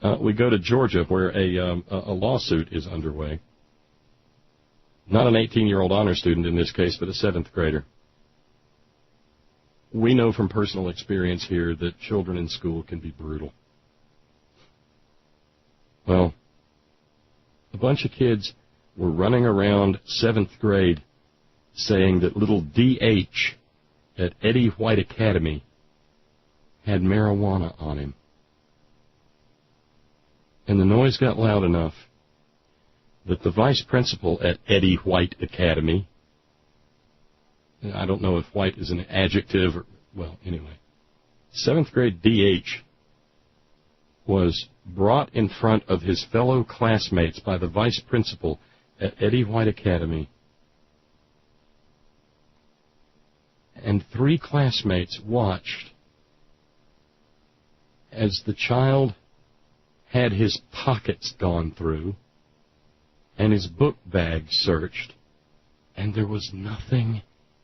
We go to Georgia, where a lawsuit is underway. Not an 18-year-old honor student in this case, but a 7th grader. We know from personal experience here that children in school can be brutal. Well, a bunch of kids were running around 7th grade saying that little D.H. at Eddie White Academy had marijuana on him. And the noise got loud enough that the vice principal at Eddie White Academy, I don't know if white is an adjective or, well, anyway, 7th grade D.H. was brought in front of his fellow classmates by the vice principal at Eddie White Academy, and 3 classmates watched as the child had his pockets gone through and his book bag searched, and there was nothing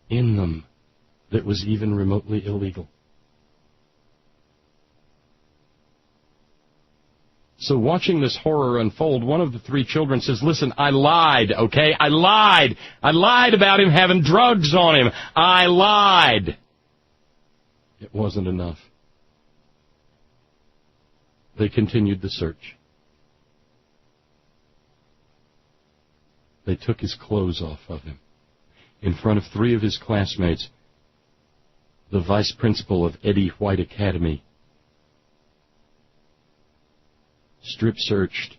in them that was even remotely illegal. So watching this horror unfold, one of the 3 children says, listen, I lied, okay? I lied. I lied about him having drugs on him. I lied. It wasn't enough. They continued the search. They took his clothes off of him. In front of 3 of his classmates, the vice principal of Eddie White Academy strip searched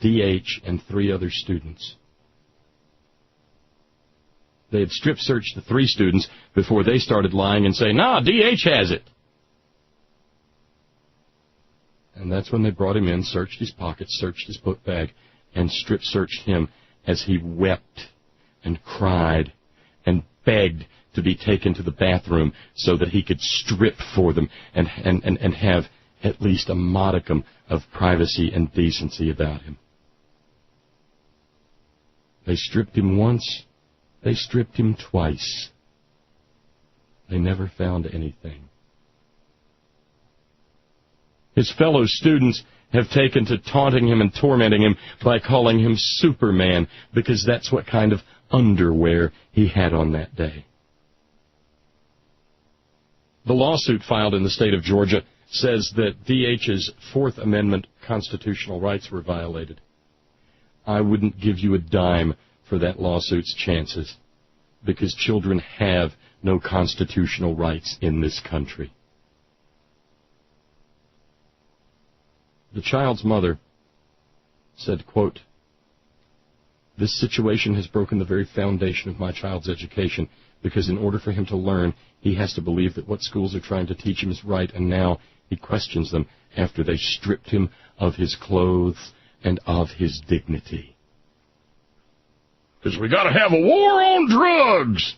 D.H. and 3 other students. They had strip searched the 3 students before they started lying and saying, nah, D.H. has it. And that's when they brought him in, searched his pockets, searched his book bag, and strip searched him as he wept and cried and begged to be taken to the bathroom so that he could strip for them and have at least a modicum of privacy and decency about him. They stripped him once. They stripped him twice. They never found anything. His fellow students have taken to taunting him and tormenting him by calling him Superman, because that's what kind of underwear he had on that day. The lawsuit filed in the state of Georgia says that D.H.'s Fourth Amendment constitutional rights were violated. I wouldn't give you a dime for that lawsuit's chances, because children have no constitutional rights in this country. The child's mother said, quote, "This situation has broken the very foundation of my child's education, because in order for him to learn, he has to believe that what schools are trying to teach him is right, and now he questions them after they stripped him of his clothes and of his dignity." Because we got to have a war on drugs.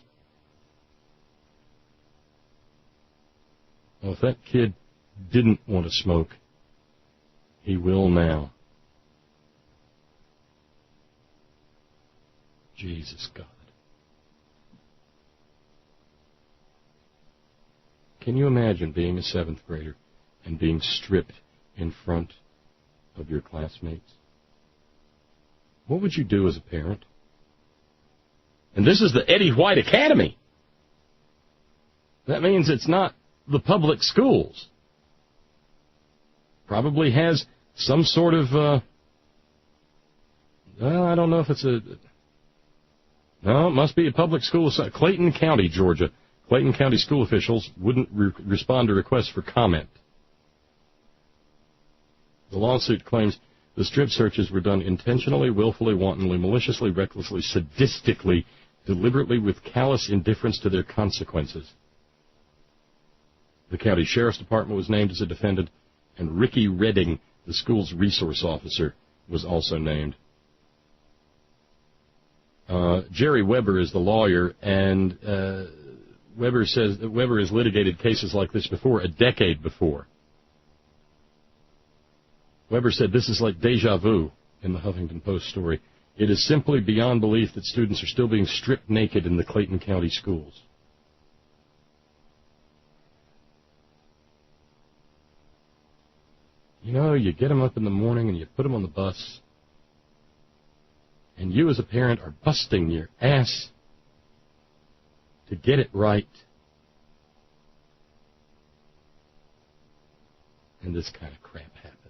Well, if that kid didn't want to smoke, he will now. Jesus God. Can you imagine being a 7th grader and being stripped in front of your classmates? What would you do as a parent? And this is the Eddie White Academy. That means it's not the public schools. Probably has some sort of, I don't know if it's a, no, it must be a public school. Clayton County, Georgia. Clayton County school officials wouldn't respond to requests for comment. The lawsuit claims the strip searches were done intentionally, willfully, wantonly, maliciously, recklessly, sadistically, deliberately, with callous indifference to their consequences. The county sheriff's department was named as a defendant, and Ricky Redding, the school's resource officer, was also named. Jerry Weber is the lawyer, and Weber says that Weber has litigated cases like this before, a decade before. Weber said this is like deja vu in the Huffington Post story. It is simply beyond belief that students are still being stripped naked in the Clayton County schools. You know, you get them up in the morning and you put them on the bus, and you as a parent are busting your ass to get it right. And this kind of crap happens.